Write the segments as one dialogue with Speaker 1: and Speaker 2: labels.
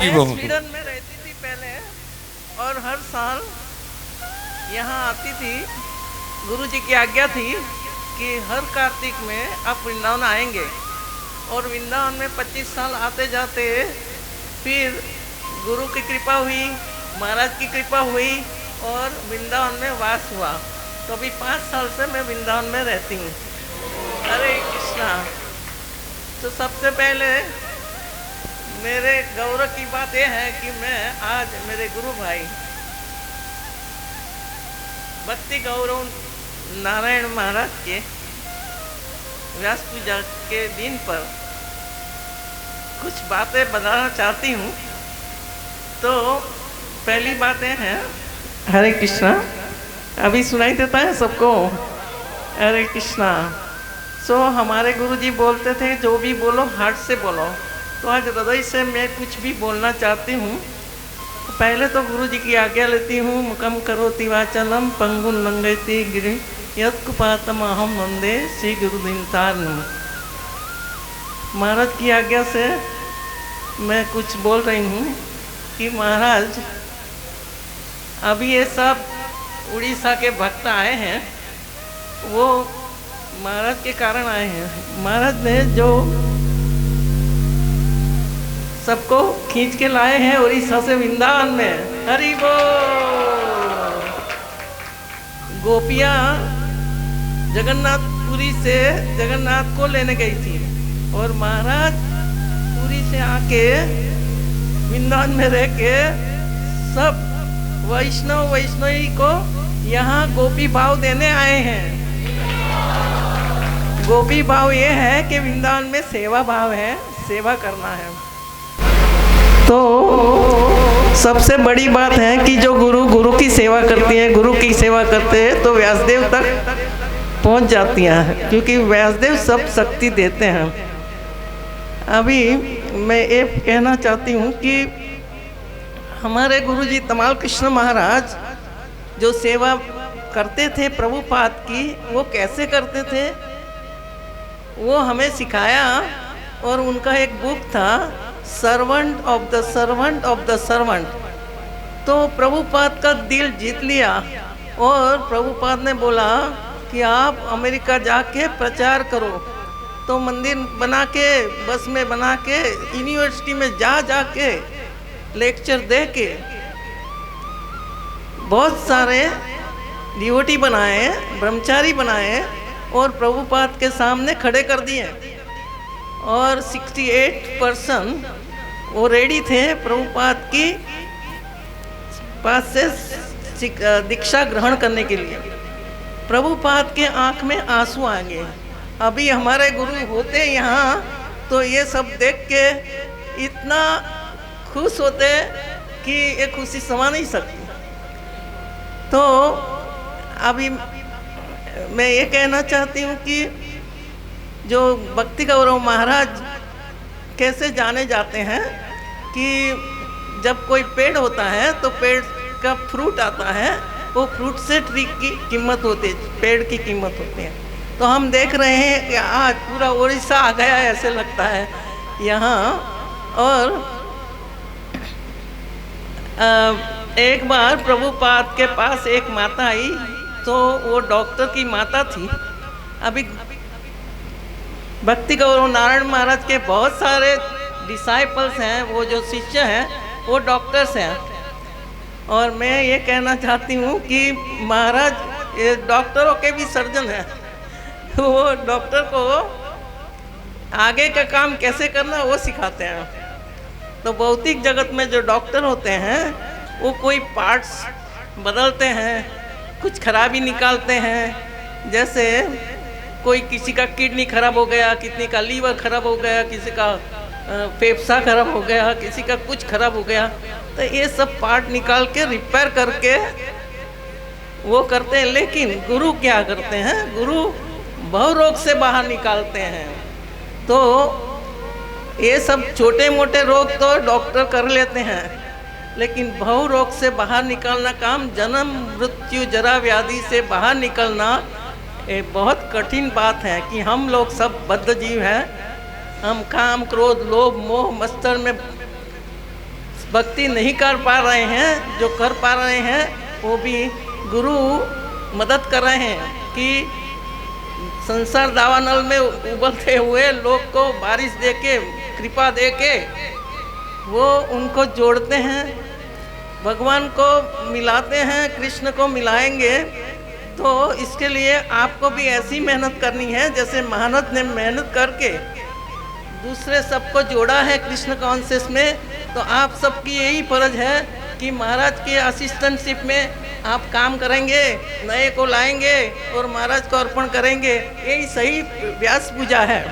Speaker 1: Sweden में रहती थी पहले, और हर साल यहाँ आती थी। गुरु जी की आज्ञा थी कि हर कार्तिक में आप वृंदावन आएंगे, और वृंदावन में 25 साल आते जाते फिर गुरु की कृपा हुई, महाराज की कृपा हुई, और वृंदावन में वास हुआ। तो अभी 5 साल से मैं वृंदावन में रहती हूँ। हरे कृष्णा। तो सबसे पहले मेरे गौरव की बात यह है कि मैं आज मेरे गुरु भाई भक्ति गौरव नारायण महाराज के व्यास पूजा के दिन पर कुछ बातें बताना चाहती हूँ। तो पहली बातें हैं, हरे कृष्णा। अभी सुनाई देता है सबको? हरे कृष्णा। हमारे गुरु जी बोलते थे जो भी बोलो हार्ट से बोलो। तो आज हृदय से मैं कुछ भी बोलना चाहती हूँ। पहले तो गुरु जी की आज्ञा लेती हूँ। मुखम करोति वाचलम पंगुन लंघयति गिरि यत्कृपातम अहम वंदे श्री गुरुदीनतारिणम्। महाराज की आज्ञा से मैं कुछ बोल रही हूँ कि महाराज अभी ये सब उड़ीसा के भक्त आए हैं, वो महाराज के कारण आए हैं। महाराज ने जो सबको खींच के लाए हैं उड़ीसा से वृंदावन में। हरि बोल। गोपियाँ जगन्नाथपुरी से जगन्नाथ को लेने गई थी, और महाराज पुरी से आके वृंदावन में रह के सब वैष्णवी को यहाँ गोपी भाव देने आए हैं। गोपी भाव ये है कि वृंदावन में सेवा भाव है, सेवा करना है। तो सबसे बड़ी बात है कि जो गुरु की सेवा करती है, गुरु की सेवा करते हैं तो व्यासदेव तक पहुंच जाती हैं, क्योंकि व्यासदेव सब शक्ति देते हैं। अभी मैं ये कहना चाहती हूँ कि हमारे गुरु जी तमाल कृष्ण महाराज जो सेवा करते थे प्रभुपाद की, वो कैसे करते थे वो हमें सिखाया। और उनका एक बुक था servant of the servant of the servant. तो प्रभुपाद का दिल जीत लिया, और प्रभुपाद ने बोला कि आप अमेरिका जाके प्रचार करो। तो मंदिर बना के, बस में बना के, यूनिवर्सिटी में जा के लेक्चर दे के बहुत सारे डिवोटी बनाए, ब्रह्मचारी बनाए, और प्रभुपाद के सामने खड़े कर दिए। और 68% वो रेडी थे प्रभुपाद की पास से दीक्षा ग्रहण करने के लिए। प्रभुपाद के आंख में आंसू आ गए। अभी हमारे गुरु होते यहाँ तो ये सब देख के इतना खुश होते कि ये खुशी समा नहीं सकती। तो अभी मैं ये कहना चाहती हूँ कि जो भक्ति गौरव महाराज कैसे जाने जाते हैं कि जब कोई पेड़ होता है तो पेड़ का फ्रूट आता है, वो फ्रूट से ट्री की कीमत होती है, पेड़ की कीमत होती है। तो हम देख रहे हैं कि आज पूरा उड़ीसा आ गया है, ऐसे लगता है यहाँ। और एक बार प्रभुपाद के पास एक माता आई, तो वो डॉक्टर की माता थी। अभी भक्ति गौरव नारायण महाराज के बहुत सारे डिसाइपल्स हैं, वो जो शिष्य हैं वो डॉक्टर्स हैं। और मैं ये कहना चाहती हूँ कि महाराज ये डॉक्टरों के भी सर्जन हैं। वो डॉक्टर को आगे का काम कैसे करना वो सिखाते हैं। तो भौतिक जगत में जो डॉक्टर होते हैं वो कोई पार्ट्स बदलते हैं, कुछ खराबी निकालते हैं। जैसे कोई किसी का किडनी खराब हो गया, किसी का लीवर खराब हो गया, किसी का फेफड़ा खराब हो गया, किसी का कुछ खराब हो गया, तो ये सब पार्ट निकाल के रिपेयर करके वो करते हैं। लेकिन गुरु क्या करते हैं? गुरु बहु रोग से बाहर निकालते हैं। तो ये सब छोटे मोटे रोग तो डॉक्टर कर लेते हैं, लेकिन बहु रोग से बाहर निकालना काम, जन्म मृत्यु जरा व्याधि से बाहर निकलना ये बहुत कठिन बात है। कि हम लोग सब बद्ध जीव हैं, हम काम क्रोध लोभ मोह मत्सर में भक्ति नहीं कर पा रहे हैं, जो कर पा रहे हैं वो भी गुरु मदद कर रहे हैं कि संसार दावानल में उबलते हुए लोग को बारिश दे के, कृपा दे के वो उनको जोड़ते हैं, भगवान को मिलाते हैं, कृष्ण को मिलाएंगे। तो इसके लिए आपको भी ऐसी मेहनत करनी है जैसे महाराज ने मेहनत करके दूसरे सबको जोड़ा है कृष्ण कॉन्शियस में। तो आप सबकी यही फर्ज है कि महाराज के असिस्टेंटशिप में आप काम करेंगे, नए को लाएंगे और महाराज को अर्पण करेंगे। यही सही व्यास पूजा है।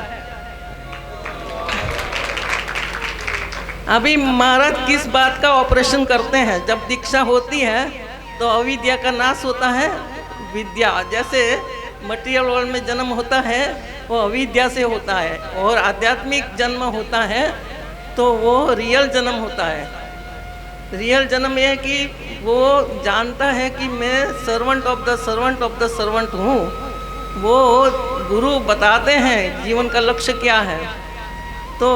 Speaker 1: अभी महाराज किस बात का ऑपरेशन करते हैं? जब दीक्षा होती है तो अविद्या का नाश होता है। विद्या जैसे मटेरियल वर्ल्ड में जन्म होता है वो अविद्या से होता है, और आध्यात्मिक जन्म होता है तो वो रियल जन्म होता है। रियल जन्म यह है कि वो जानता है कि मैं सर्वेंट ऑफ द सर्वेंट हूँ। वो गुरु बताते हैं जीवन का लक्ष्य क्या है, तो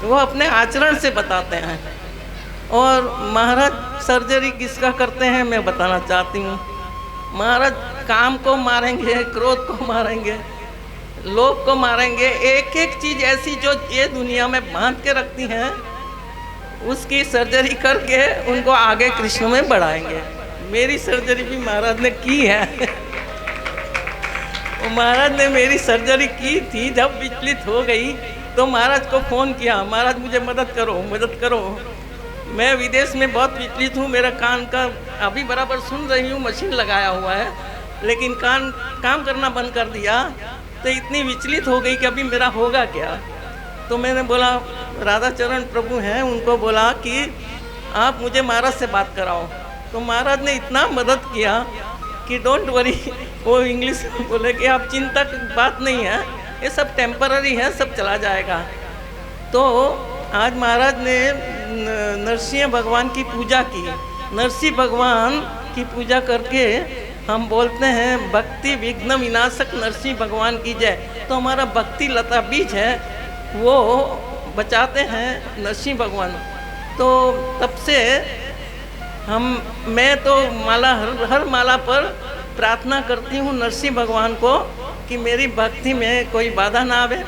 Speaker 1: वो अपने आचरण से बताते हैं। और महाराज सर्जरी किसका करते हैं मैं बताना चाहती हूँ। महाराज काम को मारेंगे, क्रोध को मारेंगे, लोभ को मारेंगे, एक एक चीज़ ऐसी जो ये दुनिया में बांध के रखती हैं उसकी सर्जरी करके उनको आगे कृष्ण में बढ़ाएंगे। मेरी सर्जरी भी महाराज ने की है। वो महाराज ने मेरी सर्जरी की थी, जब विचलित हो गई तो महाराज को फ़ोन किया, महाराज मुझे मदद करो। मैं विदेश में बहुत विचलित हूँ, मेरा कान का अभी बराबर सुन रही हूँ, मशीन लगाया हुआ है, लेकिन कान काम करना बंद कर दिया। तो इतनी विचलित हो गई कि अभी मेरा होगा क्या। तो मैंने बोला राधा चरण प्रभु हैं, उनको बोला कि आप मुझे महाराज से बात कराओ। तो महाराज ने इतना मदद किया कि डोंट वरी, वो इंग्लिश में बोले कि आप चिंता की बात नहीं है, ये सब टेम्पररी है, सब चला जाएगा। तो आज महाराज ने नरसिंह भगवान की पूजा की। नरसिंह भगवान की पूजा करके हम बोलते हैं भक्ति विघ्न विनाशक नरसिंह भगवान की जय। तो हमारा भक्ति लता बीज है, वो बचाते हैं नरसिंह भगवान। तो तब से मैं तो माला हर माला पर प्रार्थना करती हूँ नरसिंह भगवान को कि मेरी भक्ति में कोई बाधा ना आवे,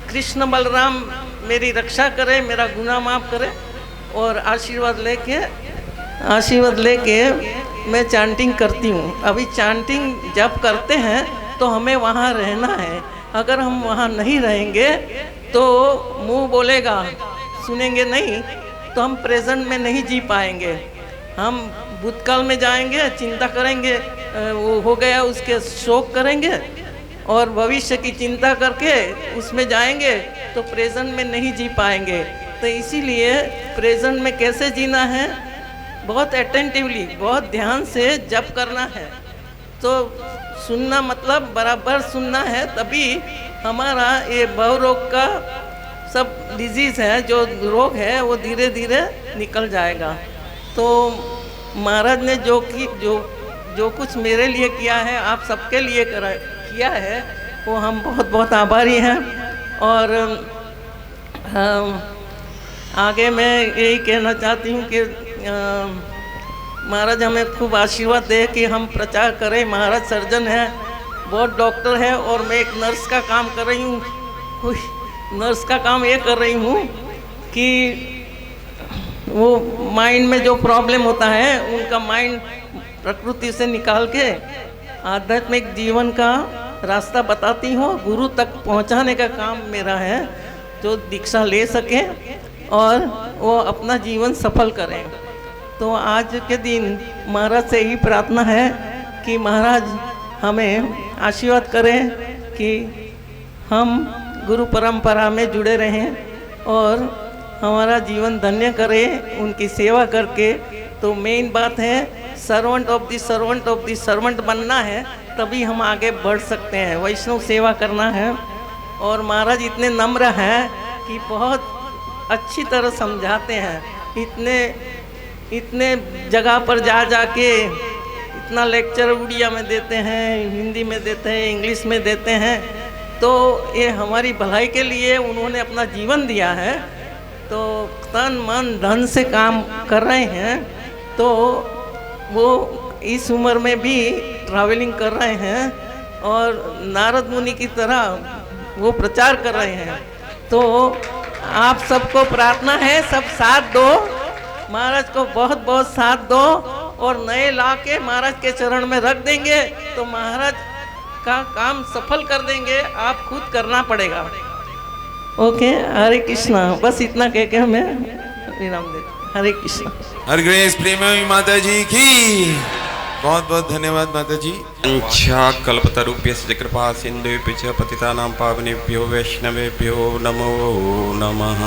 Speaker 1: कृष्ण बलराम मेरी रक्षा करे, मेरा गुनाह माफ़ करे। और आशीर्वाद लेके मैं चांटिंग करती हूँ। अभी चांटिंग जब करते हैं तो हमें वहाँ रहना है। अगर हम वहाँ नहीं रहेंगे तो मुंह बोलेगा, सुनेंगे नहीं, तो हम प्रेजेंट में नहीं जी पाएंगे। हम भूतकाल में जाएंगे, चिंता करेंगे, वो हो गया उसके शोक करेंगे, और भविष्य की चिंता करके उसमें जाएंगे तो प्रेजेंट में नहीं जी पाएंगे। तो इसीलिए प्रेजेंट में कैसे जीना है, बहुत अटेंटिवली, बहुत ध्यान से जप करना है। तो सुनना मतलब बराबर सुनना है, तभी हमारा ये भव रोग का सब डिजीज़ है, जो रोग है वो धीरे धीरे निकल जाएगा। तो महाराज ने जो कुछ मेरे लिए किया है, आप सबके लिए किया है, वो हम बहुत बहुत आभारी हैं। और आगे मैं यही कहना चाहती हूँ कि महाराज हमें खूब आशीर्वाद दे कि हम प्रचार करें। महाराज सर्जन है, बहुत डॉक्टर है, और मैं एक नर्स का काम कर रही हूँ। नर्स का काम ये कर रही हूँ कि वो माइंड में जो प्रॉब्लम होता है उनका माइंड प्रकृति से निकाल के आध्यात्मिक जीवन का रास्ता बताती हूँ। गुरु तक पहुँचाने का काम मेरा है, जो दीक्षा ले सकें और वो अपना जीवन सफल करें। तो आज के दिन महाराज से ही प्रार्थना है कि महाराज हमें आशीर्वाद करें कि हम गुरु परंपरा में जुड़े रहें और हमारा जीवन धन्य करें उनकी सेवा करके। तो मेन बात है सर्वेंट ऑफ द सर्वेंट बनना है, तभी हम आगे बढ़ सकते हैं। वैष्णव सेवा करना है। और महाराज इतने नम्र हैं कि बहुत अच्छी तरह समझाते हैं। इतने जगह पर जा के इतना लेक्चर उड़िया में देते हैं, हिंदी में देते हैं, इंग्लिश में देते हैं। तो ये हमारी भलाई के लिए उन्होंने अपना जीवन दिया है। तो तन मन धन से काम कर रहे हैं, तो वो इस उम्र में भी ट्रैवलिंग कर रहे हैं और नारद मुनि की तरह वो प्रचार कर रहे हैं। तो आप सबको प्रार्थना है, सब साथ दो, महाराज को बहुत बहुत साथ दो और नए ला के महाराज के चरण में रख देंगे तो महाराज का काम सफल कर देंगे। आप खुद करना पड़ेगा। ओके, हरे कृष्णा। बस इतना कह के हमें विराम देते। हरे कृष्णा।
Speaker 2: हर ग्रेस प्रेमी माता जी की बहुत बहुत धन्यवाद माता जी।
Speaker 3: अच्छा कल्पतरुभ्यश्च कृपा सिन्धुभ्यश्च पतितानां पावनेभ्यो वैष्णवेभ्यो नमो नमः।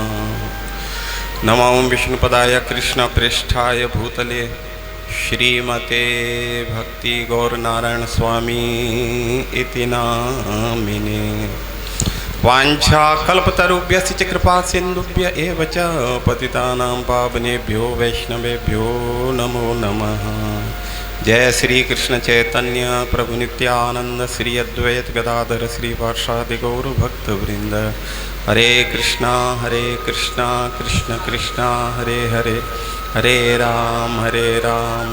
Speaker 3: नमो विष्णुपदाय कृष्णप्रेष्ठाय भूतले श्रीमते भक्ति गौर नारायण स्वामी इति नामिने। वाञ्छा कल्पतरुभ्यश्च कृपा सिन्धुभ्य एव च पतितानां पावनेभ्यो वैष्णवेभ्यो नमो नमः। जय श्री कृष्ण चैतन्य प्रभु नित्यानंद श्री अद्वैत गदाधर श्री पार्षद गौर भक्त वृंद। हरे कृष्णा कृष्ण कृष्णा हरे हरे, हरे राम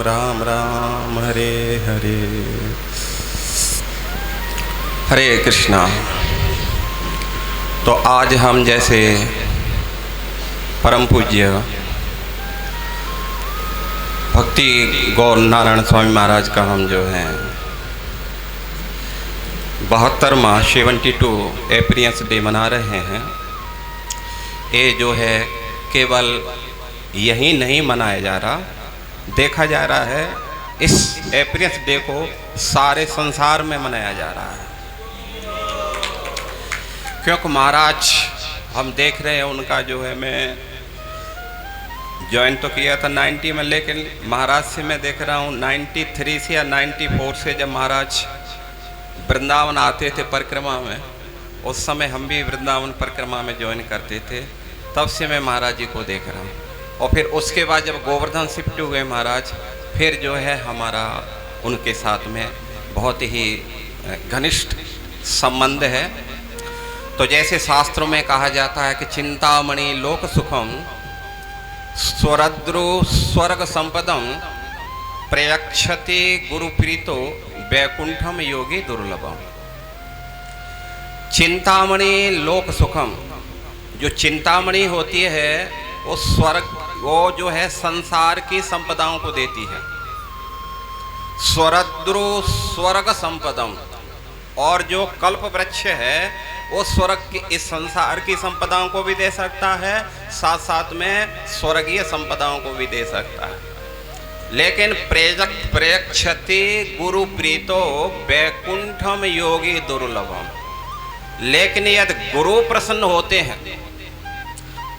Speaker 3: राम राम हरे हरे। हरे कृष्णा। तो आज हम जैसे परम पूज्य भक्ति गौर नारायण स्वामी महाराज का हम जो है 72वां 72 एपियरेंस डे मना रहे हैं। ये जो है केवल यही नहीं मनाया जा रहा, देखा जा रहा है इस एपियरेंस डे को सारे संसार में मनाया जा रहा है। क्योंकि महाराज हम देख रहे हैं उनका जो है, मैं ज्वाइन तो किया था 90 में, लेकिन महाराज से मैं देख रहा हूँ 93 से या 94 से जब महाराज वृंदावन आते थे परिक्रमा में, उस समय हम भी वृंदावन परिक्रमा में ज्वाइन करते थे, तब से मैं महाराज जी को देख रहा हूँ। और फिर उसके बाद जब गोवर्धन शिफ्ट हुए महाराज, फिर जो है हमारा उनके साथ में बहुत ही घनिष्ठ संबंध है। तो जैसे शास्त्रों में कहा जाता है कि चिंतामणि लोक सुखम स्वरद्रु स्वर्ग संपदम प्रयक्षति गुरुप्रीतो वैकुंठम योगी दुर्लभम। चिंतामणि लोक सुखम, जो चिंतामणि होती है वो स्वर्ग, वो जो है संसार की संपदाओं को देती है। स्वरद्रु स्वर्ग संपदम, और जो कल्प वृक्ष है वो स्वर्ग की, इस संसार की संपदाओं को भी दे सकता है, साथ साथ में स्वर्गीय संपदाओं को भी दे सकता है। लेकिन प्रेक्षति गुरु प्रीतो वैकुंठम योगी दुर्लभम। लेकिन यदि गुरु प्रसन्न होते हैं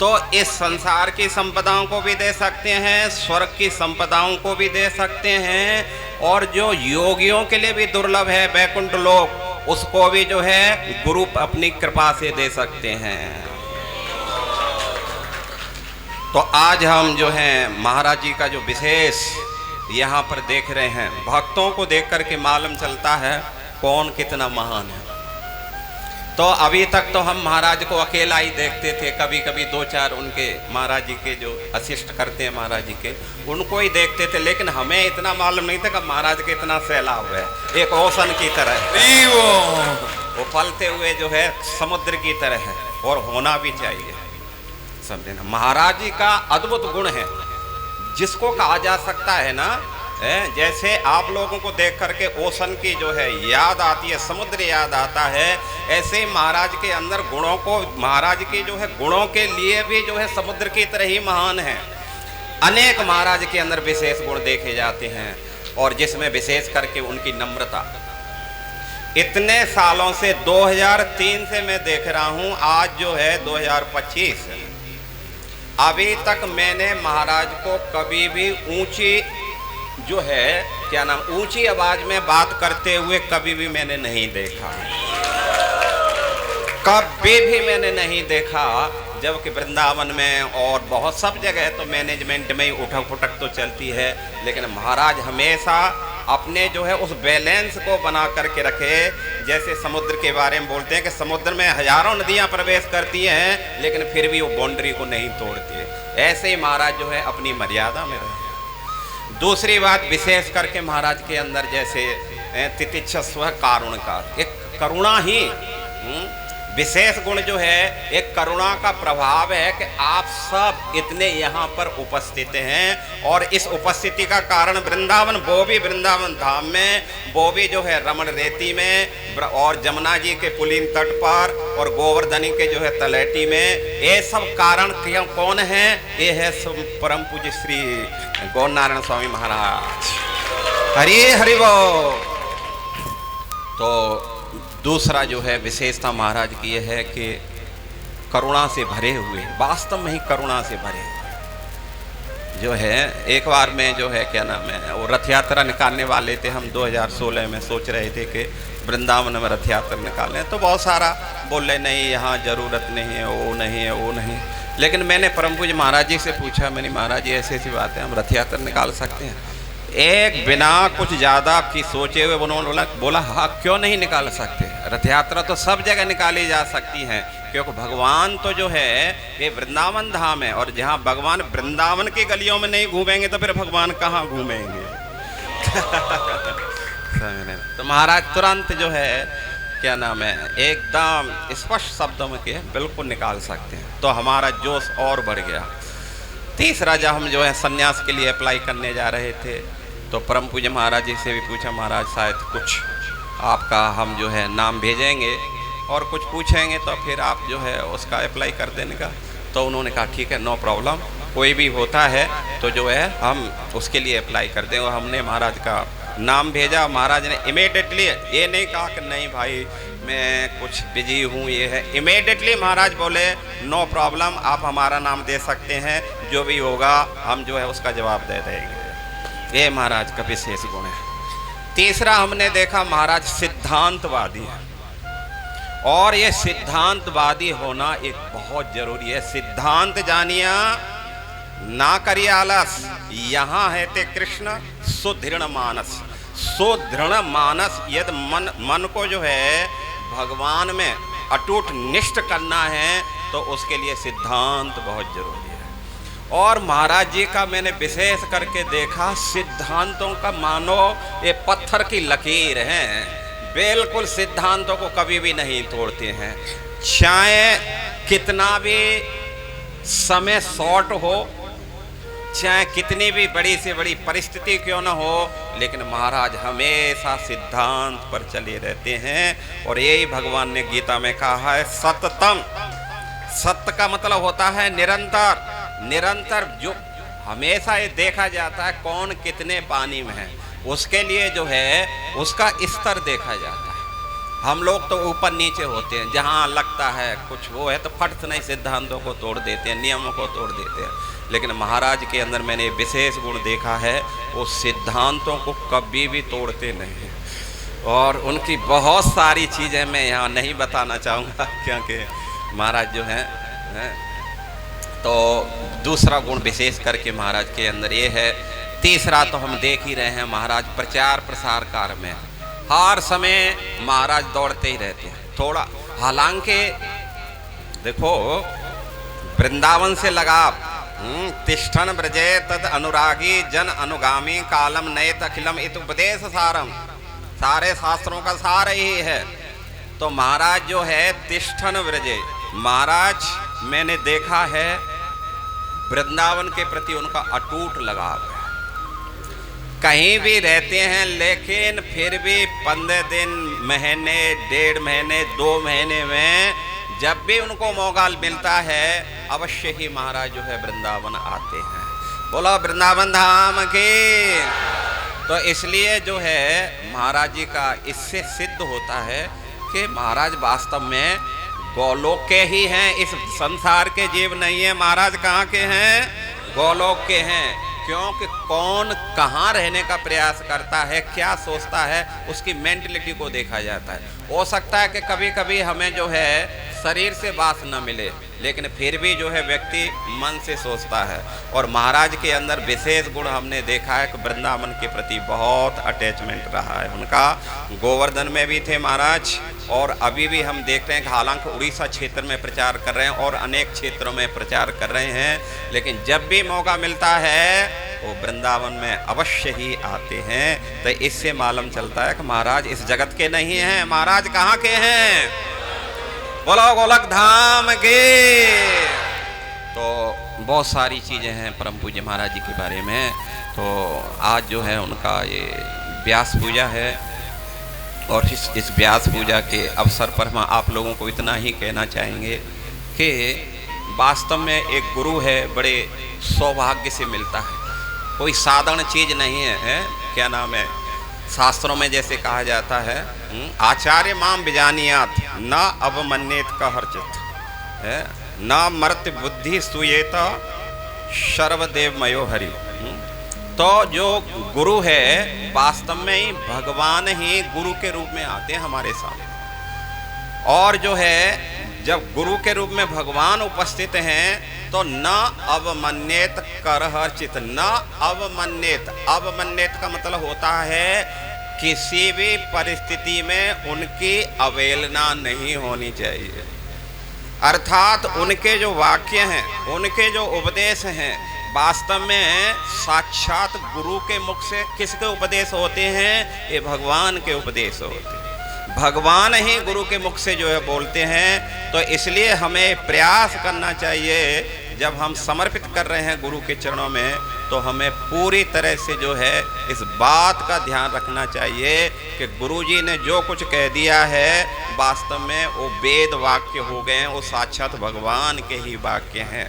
Speaker 3: तो इस संसार की संपदाओं को भी दे सकते हैं, स्वर्ग की संपदाओं को भी दे सकते हैं, और जो योगियों के लिए भी दुर्लभ है वैकुंठ लोक, उसको भी जो है गुरु अपनी कृपा से दे सकते हैं। तो आज हम जो है महाराज जी का जो विशेष यहाँ पर देख रहे हैं, भक्तों को देख करके मालूम चलता है कौन कितना महान है। तो अभी तक तो हम महाराज को अकेला ही देखते थे, कभी कभी 2-4 उनके महाराज जी के जो असिस्ट करते हैं महाराज जी के, उनको ही देखते थे, लेकिन हमें इतना मालूम नहीं था कि महाराज के इतना सैलाब है, एक ओशन की तरह वो फलते हुए जो है समुद्र की तरह है, और होना भी चाहिए। समझे ना, महाराज जी का अद्भुत गुण है जिसको कहा जा सकता है ना, जैसे आप लोगों को देख करके ओशन की जो है याद आती है, समुद्र याद आता है, ऐसे महाराज के अंदर गुणों को, महाराज के जो है गुणों के लिए भी जो है समुद्र की तरह ही महान है। अनेक महाराज के अंदर विशेष गुण देखे जाते हैं, और जिसमें विशेष करके उनकी नम्रता। इतने सालों से 2003 से मैं देख रहा हूँ, आज जो है 2025, अभी तक मैंने महाराज को कभी भी ऊंची जो है क्या नाम, ऊंची आवाज में बात करते हुए कभी भी मैंने नहीं देखा, कभी भी मैंने नहीं देखा। जबकि वृंदावन में और बहुत सब जगह तो मैनेजमेंट में ही उठक पुटक तो चलती है, लेकिन महाराज हमेशा अपने जो है उस बैलेंस को बना करके रखे। जैसे समुद्र के बारे में बोलते हैं कि समुद्र में हजारों नदियां प्रवेश करती हैं लेकिन फिर भी वो बाउंड्री को नहीं तोड़ती है। ऐसे ही महाराज जो है अपनी मर्यादा में रहे। दूसरी बात विशेष करके महाराज के अंदर जैसे तितिक्षस्व कारुण का एक करुणा ही विशेष गुण जो है, एक करुणा का प्रभाव है कि आप सब इतने यहाँ पर उपस्थित हैं और इस उपस्थिति का कारण वृंदावन, वो भी वृंदावन धाम में, वो भी जो है रमण रेती में और जमुना जी के पुलिन तट पर और गोवर्धनी के जो है तलहटी में। ये सब कारण क्यों कौन है? ये है परम पूज्य श्री गौर नारायण स्वामी महाराज। हरि हरि बोल। तो दूसरा जो है विशेषता महाराज की यह है कि करुणा से भरे हुए, वास्तव में ही करुणा से भरे हुए जो है। एक बार में जो है क्या नाम है वो रथ यात्रा निकालने वाले थे हम 2016 में, सोच रहे थे कि वृंदावन में रथ यात्रा निकालें, तो बहुत सारा बोले नहीं यहाँ ज़रूरत नहीं है, वो नहीं है, वो नहीं। लेकिन मैंने परम पूज्य महाराज जी से पूछा, मैंने महाराज जी ऐसी ऐसी बात है, हम रथ यात्रा निकाल सकते हैं? एक बिना कुछ ज़्यादा की सोचे हुए उन्होंने बोला हाँ क्यों नहीं निकाल सकते। रथ यात्रा तो सब जगह निकाली जा सकती है, क्योंकि भगवान तो जो है ये वृंदावन धाम है, और जहाँ भगवान वृंदावन की गलियों में नहीं घूमेंगे तो फिर भगवान कहाँ घूमेंगे। तो महाराज तुरंत जो है क्या नाम है एकदम स्पष्ट शब्दों में के बिल्कुल निकाल सकते हैं। तो हमारा जोश और बढ़ गया। तीसरा जब हम जो है सन्यास के लिए अप्लाई करने जा रहे थे तो परम पूज्य महाराज जी से भी पूछा, महाराज शायद कुछ आपका हम जो है नाम भेजेंगे और कुछ पूछेंगे तो फिर आप जो है उसका अप्लाई कर देने का। तो उन्होंने कहा ठीक है, नो प्रॉब्लम, कोई भी होता है तो जो है हम उसके लिए अप्लाई कर देंगे। हमने महाराज का नाम भेजा। महाराज ने इमीडिएटली ये नहीं कहा कि नहीं भाई मैं कुछ बिजी हूँ, ये है। इमीडिएटली महाराज बोले नो प्रॉब्लम, आप हमारा नाम दे सकते हैं, जो भी होगा हम जो है उसका जवाब दे देंगे। ये महाराज का विशेष गुण है। तीसरा हमने देखा महाराज सिद्धांतवादी है, और ये सिद्धांतवादी होना एक बहुत जरूरी है। सिद्धांत जानिया ना करिए आलस, यहाँ है ते कृष्ण सुदृढ़ मानस। सुदृढ़ मानस यदि मन को जो है भगवान में अटूट निष्ठ करना है तो उसके लिए सिद्धांत बहुत जरूरी है। और महाराज जी का मैंने विशेष करके देखा, सिद्धांतों का मानो ये पत्थर की लकीर है, बिल्कुल सिद्धांतों को कभी भी नहीं तोड़ते हैं। चाहे कितना भी समय शॉर्ट हो, चाहे कितनी भी बड़ी से बड़ी परिस्थिति क्यों ना हो, लेकिन महाराज हमेशा सिद्धांत पर चले रहते हैं। और यही भगवान ने गीता में कहा है सततम। सत्य का मतलब होता है निरंतर। निरंतर जो हमेशा ये देखा जाता है कौन कितने पानी में है, उसके लिए जो है उसका स्तर देखा जाता है। हम लोग तो ऊपर नीचे होते हैं, जहाँ लगता है कुछ वो है तो फट से नहीं सिद्धांतों को तोड़ देते हैं, नियमों को तोड़ देते हैं। लेकिन महाराज के अंदर मैंने विशेष गुण देखा है, वो सिद्धांतों को कभी भी तोड़ते नहीं हैं। और उनकी बहुत सारी चीज़ें मैं यहाँ नहीं बताना चाहूँगा क्योंकि महाराज जो हैं तो दूसरा गुण विशेष करके महाराज के अंदर ये है। तीसरा तो हम देख ही रहे हैं महाराज प्रचार प्रसार कार्य में हर समय महाराज दौड़ते ही रहते हैं। थोड़ा हालांकि देखो वृंदावन से लगाव तिष्ठन ब्रजे तद अनुरागी जन अनुगामी कालम नयत अखिलम इत उपदेश सारम। सारे शास्त्रों का सार यही है। तो महाराज जो है तिष्ठन ब्रजे, महाराज मैंने देखा है वृंदावन के प्रति उनका अटूट लगाव है। कहीं भी रहते हैं लेकिन फिर भी 15 दिन, महीने, 1.5 महीने, 2 महीने में जब भी उनको मौका मिलता है अवश्य ही महाराज जो है वृंदावन आते हैं। बोलो वृंदावन धाम की। तो इसलिए जो है महाराज जी का इससे सिद्ध होता है कि महाराज वास्तव में गोलोक के ही हैं, इस संसार के जीव नहीं है। महाराज कहाँ के हैं? गोलोक के हैं। क्योंकि कौन कहाँ रहने का प्रयास करता है, क्या सोचता है, उसकी मेंटलिटी को देखा जाता है। हो सकता है कि कभी कभी हमें जो है शरीर से वास न मिले, लेकिन फिर भी जो है व्यक्ति मन से सोचता है। और महाराज के अंदर विशेष गुण हमने देखा है कि वृंदावन के प्रति बहुत अटैचमेंट रहा है उनका। गोवर्धन में भी थे महाराज, और अभी भी हम देख रहे हैं कि हालांकि उड़ीसा क्षेत्र में प्रचार कर रहे हैं और अनेक क्षेत्रों में प्रचार कर रहे हैं, लेकिन जब भी मौका मिलता है वो वृंदावन में अवश्य ही आते हैं। तो इससे मालूम चलता है कि महाराज इस जगत के नहीं हैं, महाराज कहाँ के हैं? बोलो गोलक धाम के। तो बहुत सारी चीज़ें हैं परम पूज्य महाराज जी के बारे में। तो आज जो है उनका ये व्यास पूजा है, और इस व्यास पूजा के अवसर पर हम आप लोगों को इतना ही कहना चाहेंगे कि वास्तव में एक गुरु है बड़े सौभाग्य से मिलता है, कोई साधारण चीज़ नहीं है। क्या नाम है, शास्त्रों में जैसे कहा जाता है, आचार्य माम बिजानियात न अवमन्येत का हर्चित है, न मर्त बुद्धि स्तूयेत सर्वदेव मयो हरि। तो जो गुरु है वास्तव में ही भगवान ही गुरु के रूप में आते हैं हमारे सामने। और जो है जब गुरु के रूप में भगवान उपस्थित हैं तो न अवमन्येत करहर्चित, न अवमन्येत। अवमन्येत का मतलब होता है किसी भी परिस्थिति में उनकी अवहेलना नहीं होनी चाहिए। अर्थात उनके जो वाक्य हैं, उनके जो उपदेश हैं, वास्तव में साक्षात गुरु के मुख से किसके उपदेश होते हैं? ये भगवान के उपदेश होते हैं। भगवान ही गुरु के मुख से जो है बोलते हैं। तो इसलिए हमें प्रयास करना चाहिए, जब हम समर्पित कर रहे हैं गुरु के चरणों में, तो हमें पूरी तरह से जो है इस बात का ध्यान रखना चाहिए कि गुरु जी ने जो कुछ कह दिया है वास्तव में वो वेद वाक्य हो गए हैं, वो साक्षात भगवान के ही वाक्य हैं।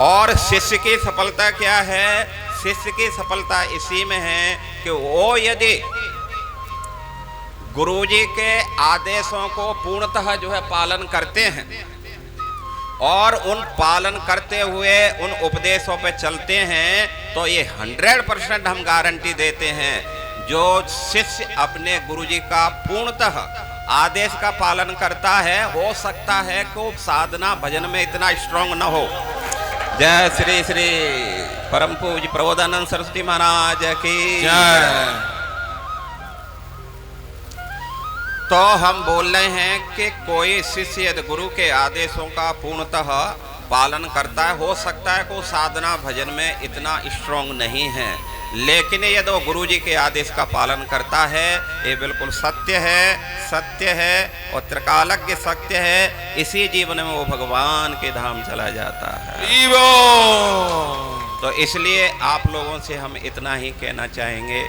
Speaker 3: और शिष्य की सफलता क्या है? शिष्य की सफलता इसी में है कि वो यदि गुरुजी के आदेशों को पूर्णतः जो है पालन करते हैं और उन पालन करते हुए उन उपदेशों पे चलते हैं, तो ये 100% हम गारंटी देते हैं, जो शिष्य अपने गुरुजी का पूर्णतः आदेश का पालन करता है, हो सकता है कि वो साधना भजन में इतना स्ट्रांग न हो। जय श्री श्री परम पूज्य प्रबोधानंद सरस्वती महाराज की जय। तो हम बोल रहे हैं कि कोई शिष्य यदि गुरु के आदेशों का पूर्णतः पालन करता है, हो सकता है कि वो साधना भजन में इतना स्ट्रांग नहीं है, लेकिन यदि वो गुरु जी के आदेश का पालन करता है, ये बिल्कुल सत्य है और त्रिकालज्ञ सत्य है, इसी जीवन में वो भगवान के धाम चला जाता है। तो इसलिए आप लोगों से हम इतना ही कहना चाहेंगे,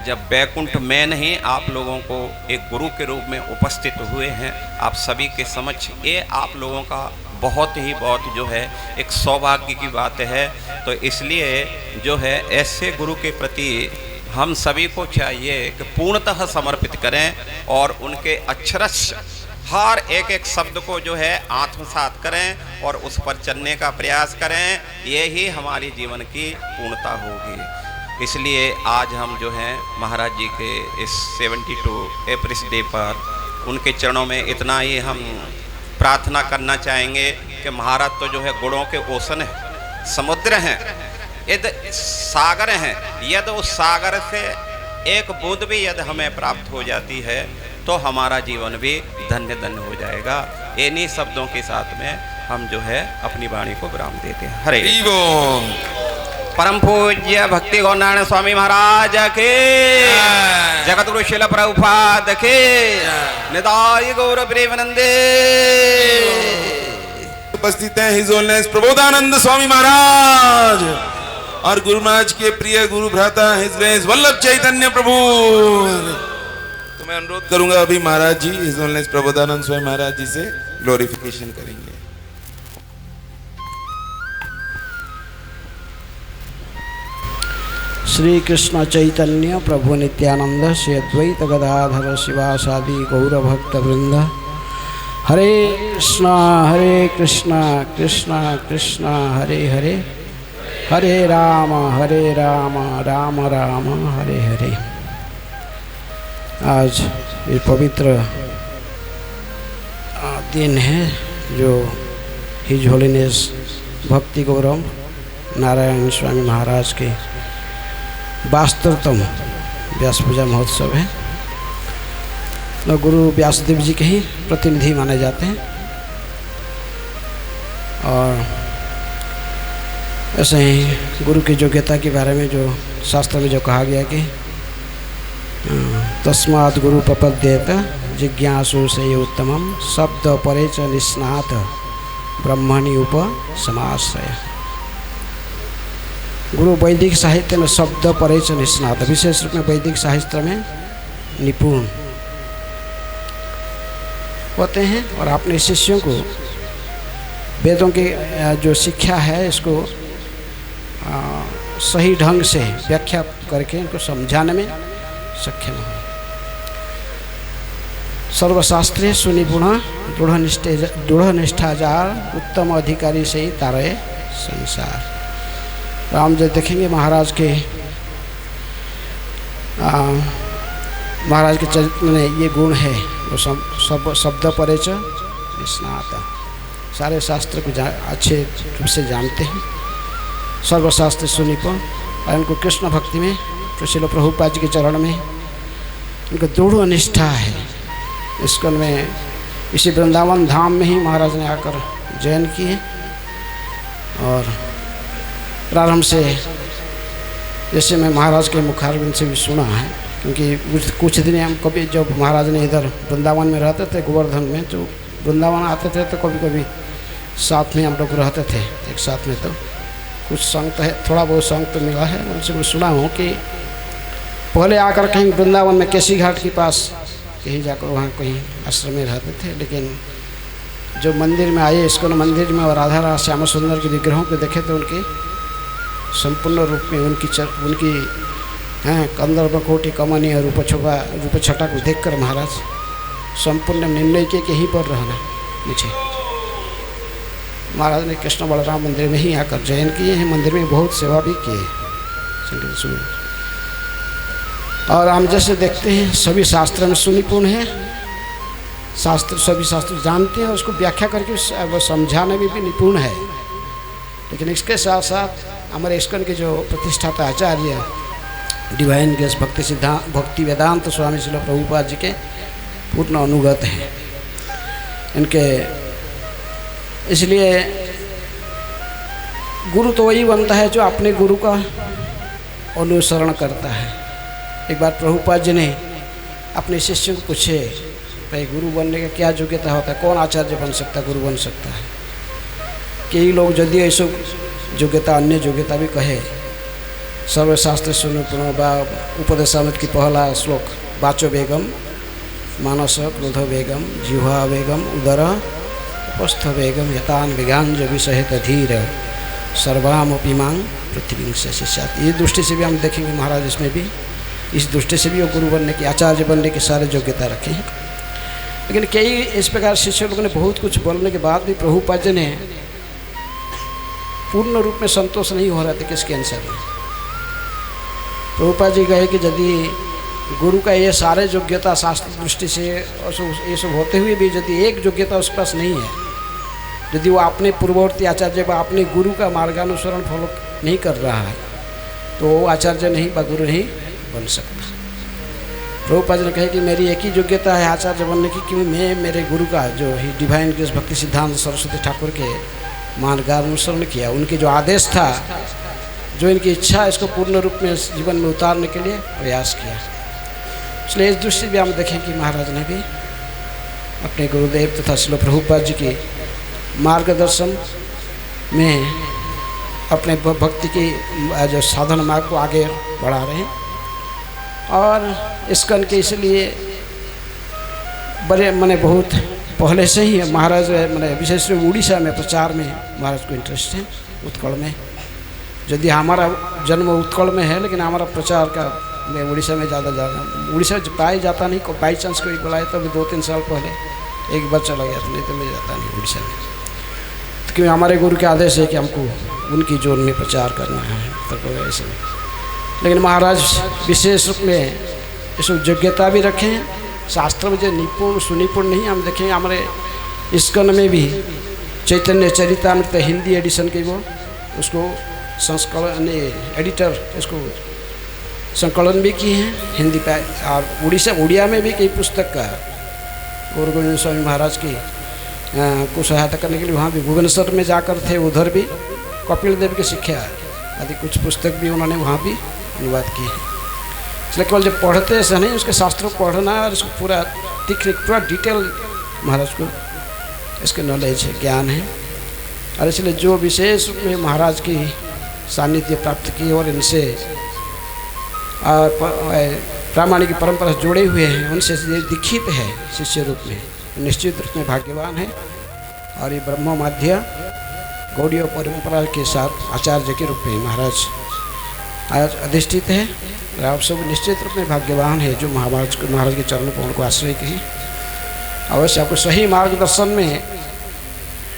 Speaker 3: जब बैकुंठ में नहीं आप लोगों को एक गुरु के रूप में उपस्थित हुए हैं, आप सभी के समक्ष, ये आप लोगों का बहुत जो है एक सौभाग्य की बात है। तो इसलिए जो है ऐसे गुरु के प्रति हम सभी को चाहिए कि पूर्णतः समर्पित करें और उनके अक्षरश हर एक शब्द को जो है आत्मसात करें और उस पर चलने का प्रयास करें। यही हमारी जीवन की पूर्णता होगी। इसलिए आज हम जो हैं महाराज जी के इस 72 अप्रैल डे पर उनके चरणों में इतना ही हम प्रार्थना करना चाहेंगे कि महाराज तो जो है गुणों के ओशन है, समुद्र हैं, यदि सागर हैं, यदि उस सागर से एक बूंद भी यदि हमें प्राप्त हो जाती है तो हमारा जीवन भी धन्य धन्य हो जाएगा। इन्हीं शब्दों के साथ में हम जो है अपनी वाणी को विराम देते हैं। हरे परम पूज्य भक्ति गौरनारायण स्वामी महाराज के, जगत गुरु शिल प्रभुपाद के, निताय गौर प्रेमानंदे।
Speaker 2: उपस्थित हैं हिज होलीनेस प्रबोधानंद स्वामी महाराज और गुरु महाराज के प्रिय गुरु भ्राता हिज होलीनेस वल्लभ चैतन्य प्रभु। तो मैं अनुरोध करूंगा अभी महाराज जी हिज होलीनेस प्रबोधानंद स्वामी महाराज जी से ग्लोरिफिकेशन करेंगे।
Speaker 4: श्री कृष्ण चैतन्य प्रभु नित्यानंद श्री अद्वैत गदाधर शिवासादि गौरभक्त वृंद। हरे कृष्णा कृष्णा कृष्णा हरे हरे, हरे राम राम राम हरे हरे। आज ये पवित्र दिन है जो हिज होलीनेस भक्ति गौरव नारायण स्वामी महाराज के 72तम व्यास पूजा महोत्सव है। तो गुरु व्यासदेव जी के ही प्रतिनिधि माने जाते हैं। और ऐसे ही गुरु की योग्यता के बारे में जो शास्त्र में जो कहा गया कि तस्मात् गुरु प्रपद्येत जिज्ञासु से उत्तमम शब्द परे च निष्णात ब्रह्मणि उपसमाश्रय। गुरु वैदिक साहित्य में शब्द परे च निष्णात, विशेष रूप में वैदिक साहित्य में निपुण होते हैं और अपने शिष्यों को वेदों की जो शिक्षा है इसको सही ढंग से व्याख्या करके इनको समझाने में सक्षम हो। सर्वशास्त्रीय सुनिपुण दृढ़ निष्ठाजार उत्तम अधिकारी से ही तारे संसार। तो हम जब देखेंगे महाराज के चरित्र में ये गुण है, वो सब शब्द परे च निष्णात, सारे शास्त्र को अच्छे रूप से जानते हैं। सर्वशास्त्र सुनिपुण और इनको कृष्ण भक्ति में श्रील प्रभुपाद जी के चरण में इनको दृढ़ निष्ठा है। इसको में इसी वृंदावन धाम में ही महाराज ने आकर जैन किए और प्रारंभ से जैसे मैं महाराज के मुखारबिंद से भी सुना है, क्योंकि कुछ दिन हम कभी जब महाराज ने इधर वृंदावन में रहते थे गोवर्धन में, तो वृंदावन आते थे तो कभी कभी साथ में हम लोग रहते थे एक साथ में। तो कुछ संग तो है, थोड़ा बहुत संग तो मिला है। उनसे मैं सुना हूँ कि पहले आकर कहीं वृंदावन में केसी घाट के पास कहीं जाकर वहाँ कहीं आश्रम में रहते थे, लेकिन जो मंदिर में आए इस्कॉन मंदिर में और राधा श्याम सुंदर के विग्रहों को देखे तो उनके संपूर्ण रूप में उनकी कंदर्प कोटि कमनी और रूप छटा को देखकर महाराज संपूर्ण निर्णय के यहीं पर रहना मुझे। महाराज ने कृष्ण बलराम मंदिर में ही आकर जैन किए हैं, मंदिर में बहुत सेवा भी किए। और हम जैसे देखते हैं सभी शास्त्र में सुनिपुण है, सभी शास्त्र जानते हैं और उसको व्याख्या करके वो समझाने में भी निपुण है। लेकिन इसके साथ साथ हमारे इस्कॉन के जो प्रतिष्ठाता आचार्य डिवाइन ग्रेस भक्ति वेदांत स्वामी श्रील प्रभुपाद जी के पूर्ण अनुगत हैं इनके। इसलिए गुरु तो वही बनता है जो अपने गुरु का अनुसरण करता है। एक बार प्रभुपाद जी ने अपने शिष्य को पूछे, भाई गुरु बनने का क्या योग्यता होता है, कौन आचार्य बन सकता है, गुरु बन सकता है। कई लोग यदि ऐसा योग्यता अन्य योग्यता भी कहे, सर्वशास्त्र सुनिपुण बा उपदेशामृत की पहला श्लोक वाचो वेगम मानस क्रोध वेगम जिह्वा वेगम उदर उपस्थ वेगम यतान वेगांज विषहित धीर सर्वामपि मांग पृथ्वी से शिष्यात। ये दृष्टि से भी हम देखेंगे महाराज इसमें भी इस दृष्टि से भी वो गुरु बनने की आचार्य बनने की सारे योग्यता रखे हैं। लेकिन कई इस प्रकार शिष्य लोगों ने बहुत कुछ बोलने के बाद भी प्रभुपाद जी ने पूर्ण रूप में संतोष नहीं हो रहे थे किसके आंसर में। प्रभुपाद जी कहे कि यदि गुरु का ये सारे योग्यता शास्त्र दृष्टि से ये सब होते हुए भी यदि एक योग्यता उसके पास नहीं है, यदि वो अपने पूर्ववर्ती आचार्य व अपने गुरु का मार्गानुसरण फॉलो नहीं कर रहा है तो वो आचार्य नहीं व गुरु नहीं बन सकता। प्रभुपाद ने कहे कि मेरी एक ही योग्यता है आचार्य बनने की, क्योंकि मैं मेरे गुरु का जो ही डिवाइन ग्रेस भक्ति सिद्धांत सरस्वती ठाकुर के मार्गानुसरण किया, उनके जो आदेश था, जो इनकी इच्छा है, इसको पूर्ण रूप में जीवन में उतारने के लिए प्रयास किया। इसलिए इस दृष्टि भी हम देखें कि महाराज ने भी अपने गुरुदेव तथा श्रील प्रभुपाद जी के मार्गदर्शन में अपने भक्ति की जो साधन मार्ग को आगे बढ़ा रहे हैं। और इस्कॉन के इसलिए बड़े मैंने बहुत पहले से ही महाराज मैंने विशेष रूप उड़ीसा में प्रचार में महाराज को इंटरेस्ट है, उत्कल में। यदि हमारा जन्म उत्कल में है लेकिन हमारा प्रचार का मैं उड़ीसा में ज़्यादा उड़ीसा प्राय जाता नहीं, बाई चांस कोई बुलाए तो अभी 2-3 साल पहले एक बार चला गया था, नहीं तो मैं जाता नहीं उड़ीसा में। तो क्योंकि हमारे गुरु के आदेश है कि हमको उनकी जोन में प्रचार करना है, तो ऐसे में। लेकिन महाराज विशेष रूप में ये सब योग्यता भी रखें, शास्त्र में जो निपुण सुनिपुण नहीं हम देखें हमारे इस्कॉन में भी चैतन्य चरितामृत हिंदी एडिशन की वो उसको संस्करण एडिटर उसको संकलन भी किए हैं हिंदी पे, और उड़िया में भी कई पुस्तक का गौर गोविंद स्वामी महाराज की को सहायता करने के लिए वहाँ भी भुवनेश्वर में जाकर थे, उधर भी कपिल देव की शिक्षा आदि कुछ पुस्तक भी उन्होंने वहाँ भी अनुवाद किए हैं। इसलिए केवल जब पढ़ते ऐसा नहीं, उसके शास्त्रों को पढ़ना और उसको पूरा पूरा डिटेल महाराज को इसके नॉलेज है, ज्ञान है। और इसलिए जो विशेष में महाराज की सानिध्य प्राप्त की और इनसे प्रामाणिक परंपरा से जुड़े हुए हैं, उनसे दीक्षित है शिष्य रूप में, निश्चित रूप में भाग्यवान है। और ये ब्रह्म माध्य गौड़ीय परंपरा के साथ आचार्य के रूप में महाराज आज अधिष्ठित है। और आप सब निश्चित रूप में भाग्यवान है जो महाराज के चरण को उनको आश्रय की। अवश्य आपको सही मार्गदर्शन में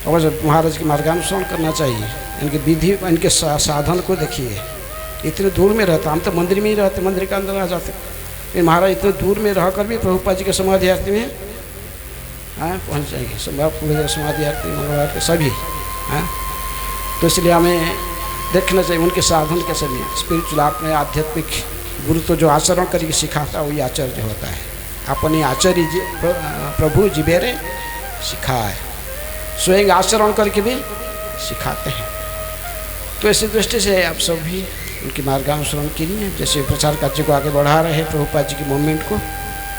Speaker 4: अवश्य महाराज की मार्गानुसरण करना चाहिए। इनके विधि, इनके साधन को देखिए। इतने दूर में रहता, हम तो मंदिर में ही रहते, मंदिर के अंदर आ जाते, लेकिन महाराज इतने दूर में रहकर भी प्रभुपाद जी के समाधि आरती में पहुँच जाएंगे। समाधि आरती मंगलवार के सभी तो इसलिए हमें देखना चाहिए उनके साधन कैसे नहीं। स्पिरिचुअल आपने आध्यात्मिक गुरु तो जो आचरण करके सिखाता वही आचार्य होता है। अपने आचार्य प्रभु जिबेरे सिखाए, स्वयं आचरण करके भी सिखाते हैं। तो इसी दृष्टि से आप सब भी उनकी मार्गानुसरण कीजिए। जैसे प्रचार कार्य को आगे बढ़ा रहे हैं प्रभुपाद जी की मूवमेंट को,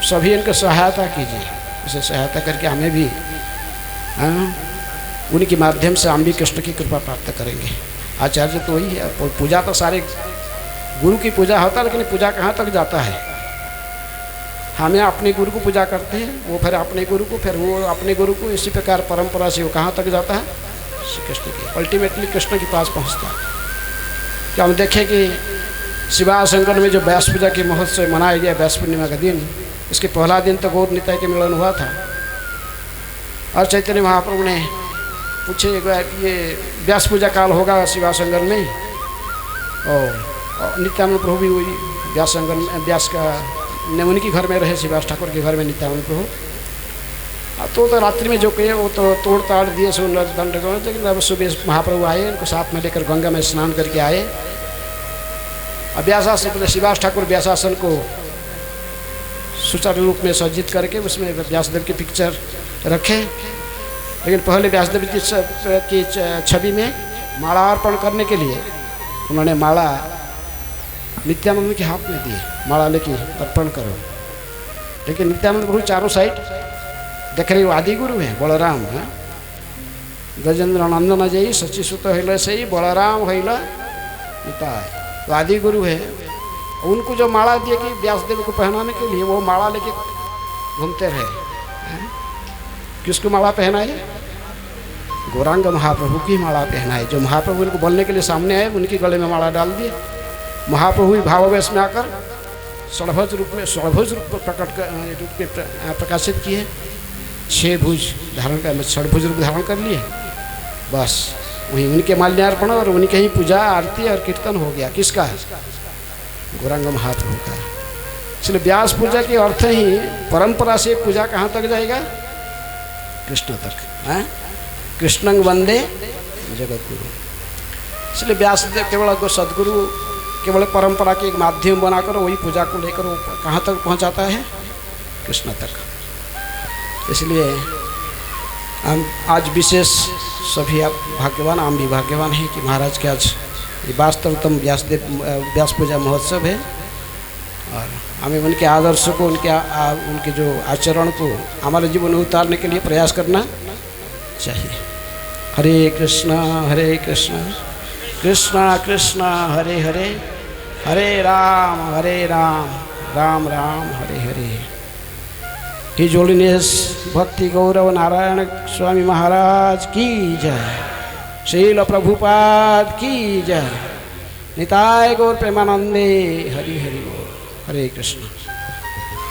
Speaker 4: सभी इनका सहायता कीजिए। इसे सहायता करके हमें भी उनके माध्यम से हम भी कृष्ण की कृपा प्राप्त करेंगे। आचार्य तो वही है, पूजा तो सारे गुरु की पूजा होता है, लेकिन पूजा कहाँ तक जाता है। हमें अपने गुरु को पूजा करते हैं, वो फिर अपने गुरु को, फिर वो अपने गुरु को, इसी प्रकार परंपरा से वो कहाँ तक जाता है, श्री कृष्ण की, अल्टीमेटली कृष्ण के पास पहुँचता है। क्या हम देखें कि शिवा संगम में जो व्यास पूजा के महोत्सव मनाया गया, व्यास पूर्णिमा का दिन, इसके पहला दिन तो गौर निताई के मिलन हुआ था। और चैतन्य महाप्रभु ने पूछे ये व्यास पूजा काल होगा शिवा संगम में, और नित्यानंद प्रभु भी वही व्यास संगम व्यास का ने उनके घर में रहे, शिवास ठाकुर के घर में नित्यानंद प्रभु। तो रात्रि में जो कहे वो तो तोड़ ताड़ दिए सुंदर दंड, लेकिन अब सुबह महाप्रभु आए, उनको साथ में लेकर गंगा में स्नान करके आए। अब व्यासासन शिवास ठाकुर व्यासासन को सुचारू रूप में सज्जित करके उसमें व्यासदेव की पिक्चर रखे, लेकिन पहले व्यासदेव की छवि में माला अर्पण करने के लिए उन्होंने माला नित्यानंद के हाथ में दी, माला लेके अर्पण करो। लेकिन नित्यानंद प्रभु चारों साइड देख रहे, आदि गुरु हैं बलराम, गजेंद्र नंदन जय सची सुत हईल से ही बलराम हईल निताय, तो आदि गुरु है। उनको जो माला दिए कि व्यासदेव को पहनाने के लिए, वो माला लेके घूमते रहे। किसको माला पहनाए? गौरांग महाप्रभु की माला पहनाए। जो महाप्रभु उनको बोलने के लिए सामने आए, उनके गले में माला डाल दिए। महाप्रभु भी भावावेश में आकर षड्भुज रूप में प्रकाशित किए, 6 भुज धारण कर, षड्भुज रूप धारण कर लिए। बस वहीं उनके माल्यार्पण और उनके ही पूजा आरती और कीर्तन हो गया। किसका? गौरांग महाप्रभु का। इसलिए व्यास पूजा के अर्थ ही परंपरा से पूजा कहाँ तक जाएगा? कृष्ण तक। कृष्णं वंदे जगत गुरु। इसलिए व्यासदेव केवल सदगुरु केवल परंपरा के एक माध्यम बनाकर वही पूजा को लेकर वो कहाँ तक पहुँचाता है? कृष्ण तक। इसलिए हम आज विशेष सभी आप भाग्यवान, हम भी भाग्यवान हैं कि महाराज के आज ये वास्तवतम व्यास पूजा महोत्सव है। और हमें उनके आदर्श को, उनके जो आचरण को हमारे जीवन में उतारने के लिए प्रयास करना चाहिए। हरे कृष्ण कृष्ण कृष्ण हरे हरे, हरे राम राम राम हरे हरे। हिज होलीनेस भक्ति गौरव नारायण स्वामी महाराज की जय, श्रील प्रभुपाद की जय, निताय गौर प्रेमानंदे हरि हरि बोल। हरे कृष्ण।